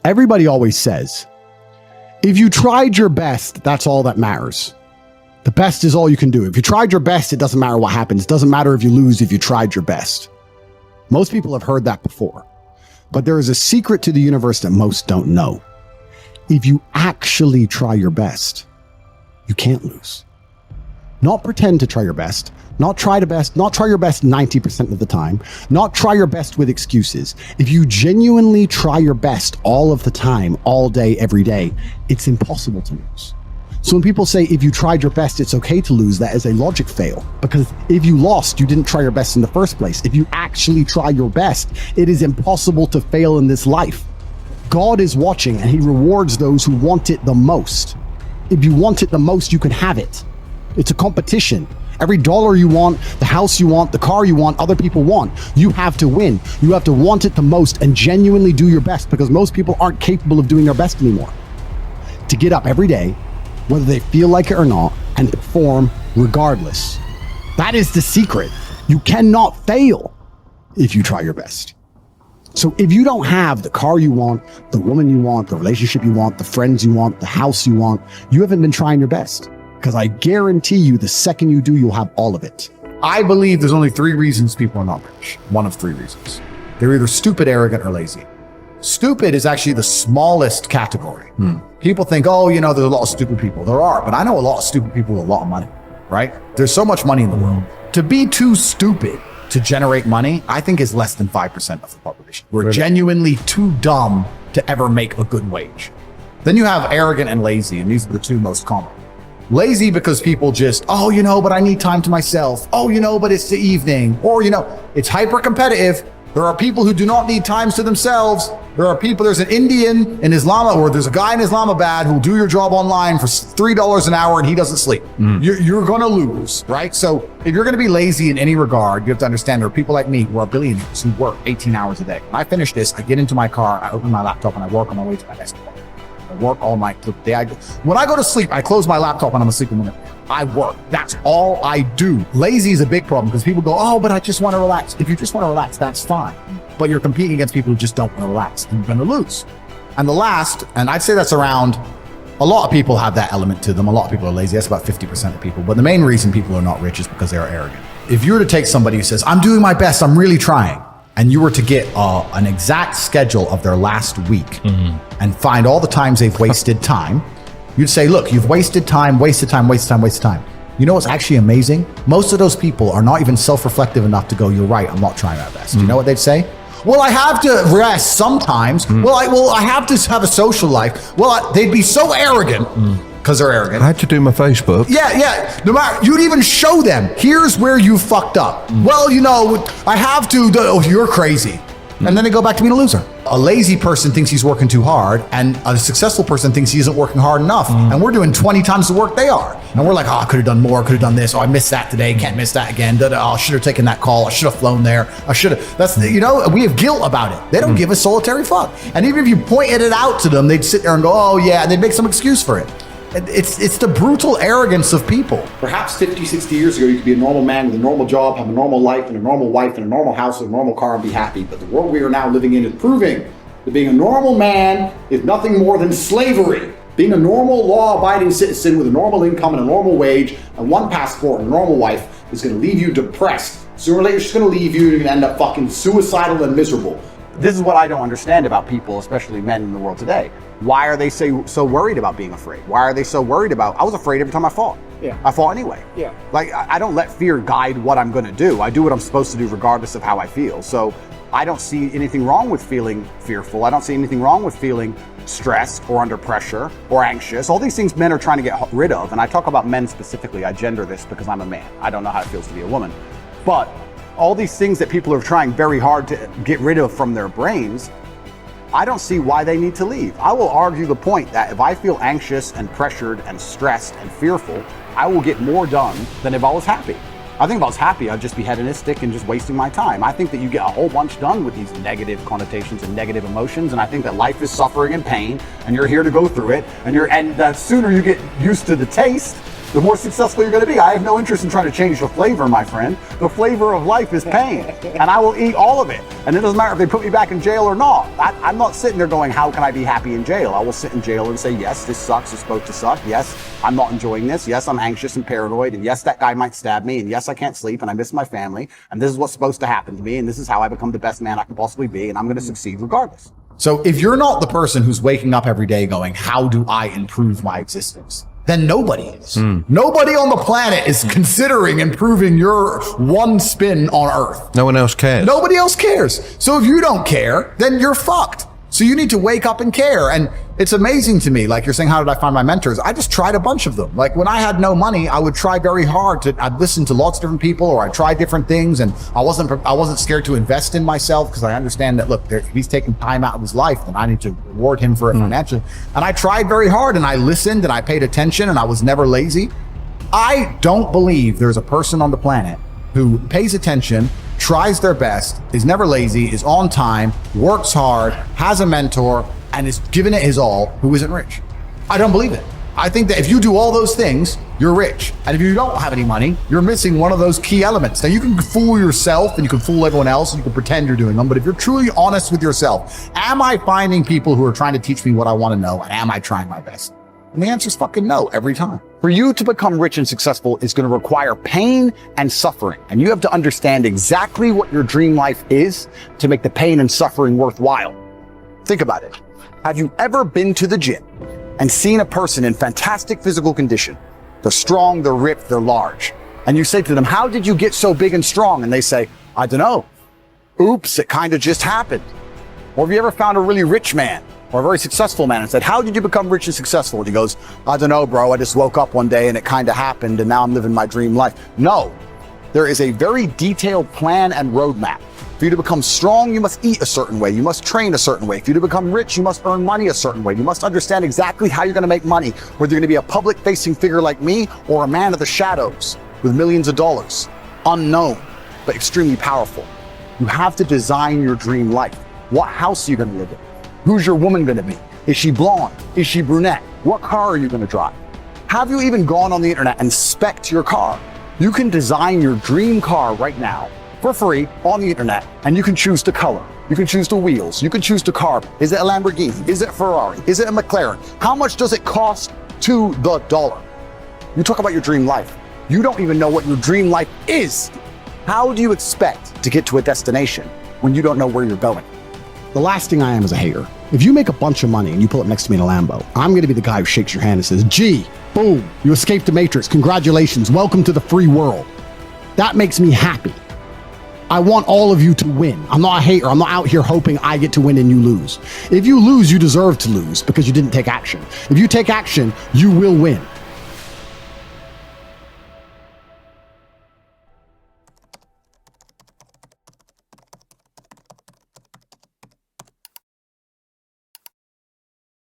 Everybody always says, if you tried your best, that's all that matters. The best is all you can do. If you tried your best, it doesn't matter what happens. It doesn't matter if you lose if you tried your best. Most people have heard that before, but there is a secret to the universe that most don't know. If you actually try your best, you can't lose. Not pretend to try your best, not try your best 90% of the time, not try your best with excuses. If you genuinely try your best all of the time, all day, every day, it's impossible to lose. So when people say, if you tried your best, it's okay to lose, that is a logic fail. Because if you lost, you didn't try your best in the first place. If you actually try your best, it is impossible to fail in this life. God is watching and he rewards those who want it the most. If you want it the most, you can have it. It's a competition. Every dollar you want, the house you want, the car you want, other people want, you have to win. You have to want it the most and genuinely do your best, because most people aren't capable of doing their best anymore. To get up every day, whether they feel like it or not, and perform regardless. That is the secret. You cannot fail if you try your best. So if you don't have the car you want, the woman you want, the relationship you want, the friends you want, the house you want, you haven't been trying your best. Because I guarantee you, the second you do, you'll have all of it. I believe there's only 3 reasons people are not rich. One of 3 reasons. They're either stupid, arrogant, or lazy. Stupid is actually the smallest category. People think, oh, you know, there's a lot of stupid people. There are, but I know a lot of stupid people with a lot of money, right? There's so much money in the world. To be too stupid to generate money, I think is less than 5% of the population. We're genuinely too dumb to ever make a good wage. Then you have arrogant and lazy, and these are the 2 most common. Lazy because people just, oh, you know, but I need time to myself. Oh, you know, but it's the evening. Or, you know, it's hyper competitive. There are people who do not need times to themselves. There's an Indian in Islam, or there's a guy in Islamabad who'll do your job online for $3 an hour and he doesn't sleep. You're going to lose, right? So if you're going to be lazy in any regard, you have to understand there are people like me who are billionaires who work 18 hours a day. When I finish this, I get into my car, I open my laptop, and I work on my way to my next appointment. I work all night. When I go to sleep, I close my laptop and I'm asleep in the minute. I work. That's all I do. Lazy is a big problem because people go, oh, but I just want to relax. If you just want to relax, that's fine. But you're competing against people who just don't want to relax, and you're going to lose. And the last, and I'd say that's around, a lot of people have that element to them. A lot of people are lazy. That's about 50% of people. But the main reason people are not rich is because they are arrogant. If you were to take somebody who says, I'm doing my best, I'm really trying, and you were to get an exact schedule of their last week and find all the times they've wasted time, you'd say, look, you've wasted time, wasted time, wasted time, wasted time. You know what's actually amazing? Most of those people are not even self-reflective enough to go, you're right, I'm not trying my best. You know what they'd say? Well, I have to rest sometimes. Well, I have to have a social life. Well, they'd be so arrogant because they're arrogant. I had to do my Facebook. Yeah. No matter, you'd even show them, here's where you fucked up. Well, you know, I have to, oh, you're crazy. And then they go back to being a loser. A lazy person thinks he's working too hard, and a successful person thinks he isn't working hard enough. And we're doing 20 times the work they are. And we're like, oh, I could have done more, could have done this. Oh, I missed that today, can't miss that again. Oh, I should have taken that call. I should have flown there. I should have. That's, you know, we have guilt about it. They don't give a solitary fuck. And even if you pointed it out to them, they'd sit there and go, oh yeah, and they'd make some excuse for it. It's the brutal arrogance of people. Perhaps 50, 60 years ago, you could be a normal man with a normal job, have a normal life and a normal wife and a normal house and a normal car and be happy. But the world we are now living in is proving that being a normal man is nothing more than slavery. Being a normal, law-abiding citizen with a normal income and a normal wage and one passport and a normal wife is going to leave you depressed. Sooner or later, it's just going to leave you and you're going to end up fucking suicidal and miserable. This is what I don't understand about people, especially men in the world today. Why are they so worried about being afraid? Why are they so worried about, I was afraid every time I fought. Yeah. I fought anyway. Yeah. Like, I don't let fear guide what I'm going to do. I do what I'm supposed to do regardless of how I feel. So I don't see anything wrong with feeling fearful. I don't see anything wrong with feeling stressed or under pressure or anxious. All these things men are trying to get rid of. And I talk about men specifically. I gender this because I'm a man. I don't know how it feels to be a woman. But all these things that people are trying very hard to get rid of from their brains, I don't see why they need to leave. I will argue the point that if I feel anxious and pressured and stressed and fearful, I will get more done than if I was happy. I think if I was happy, I'd just be hedonistic and just wasting my time. I think that you get a whole bunch done with these negative connotations and negative emotions, and I think that life is suffering and pain, and you're here to go through it, and the sooner you get used to the taste, the more successful you're going to be. I have no interest in trying to change the flavor, my friend. The flavor of life is pain, and I will eat all of it. And it doesn't matter if they put me back in jail or not. I'm not sitting there going, how can I be happy in jail? I will sit in jail and say, yes, this sucks. It's supposed to suck. Yes, I'm not enjoying this. Yes, I'm anxious and paranoid. And yes, that guy might stab me. And yes, I can't sleep and I miss my family. And this is what's supposed to happen to me. And this is how I become the best man I can possibly be. And I'm going to succeed regardless. So if you're not the person who's waking up every day going, how do I improve my existence? Then nobody is. Nobody on the planet is considering improving your one spin on Earth. No one else cares. Nobody else cares. So if you don't care, then you're fucked. So you need to wake up and care. And it's amazing to me, like you're saying, how did I find my mentors? I just tried a bunch of them. Like when I had no money, I would try very hard I'd listen to lots of different people, or I'd try different things. And I wasn't scared to invest in myself, because I understand that, look, if he's taking time out of his life, then I need to reward him for it financially. And I tried very hard, and I listened, and I paid attention, and I was never lazy. I don't believe there's a person on the planet who pays attention, tries their best, is never lazy, is on time, works hard, has a mentor, and is giving it his all, who isn't rich. I don't believe it. I think that if you do all those things, you're rich. And if you don't have any money, you're missing one of those key elements. Now, you can fool yourself and you can fool everyone else and you can pretend you're doing them, but if you're truly honest with yourself, am I finding people who are trying to teach me what I want to know, and am I trying my best? And the answer is fucking no every time. For you to become rich and successful is going to require pain and suffering. And you have to understand exactly what your dream life is to make the pain and suffering worthwhile. Think about it. Have you ever been to the gym and seen a person in fantastic physical condition? They're strong, they're ripped, they're large. And you say to them, how did you get so big and strong? And they say, I don't know. Oops, it kind of just happened. Or have you ever found a really rich man or a very successful man and said, how did you become rich and successful? And he goes, I don't know, bro. I just woke up one day and it kind of happened and now I'm living my dream life. No, there is a very detailed plan and roadmap. For you to become strong, you must eat a certain way. You must train a certain way. For you to become rich, you must earn money a certain way. You must understand exactly how you're going to make money, whether you're going to be a public-facing figure like me or a man of the shadows with millions of dollars. Unknown, but extremely powerful. You have to design your dream life. What house are you going to live in? Who's your woman going to be? Is she blonde? Is she brunette? What car are you going to drive? Have you even gone on the internet and spec'd your car? You can design your dream car right now for free on the internet, and you can choose the color. You can choose the wheels. You can choose the car. Is it a Lamborghini? Is it a Ferrari? Is it a McLaren? How much does it cost to the dollar? You talk about your dream life. You don't even know what your dream life is. How do you expect to get to a destination when you don't know where you're going? The last thing I am is a hater. If you make a bunch of money and you pull up next to me in a Lambo, I'm going to be the guy who shakes your hand and says, gee, boom, you escaped the matrix. Congratulations. Welcome to the free world. That makes me happy. I want all of you to win. I'm not a hater. I'm not out here hoping I get to win and you lose. If you lose, you deserve to lose because you didn't take action. If you take action, you will win.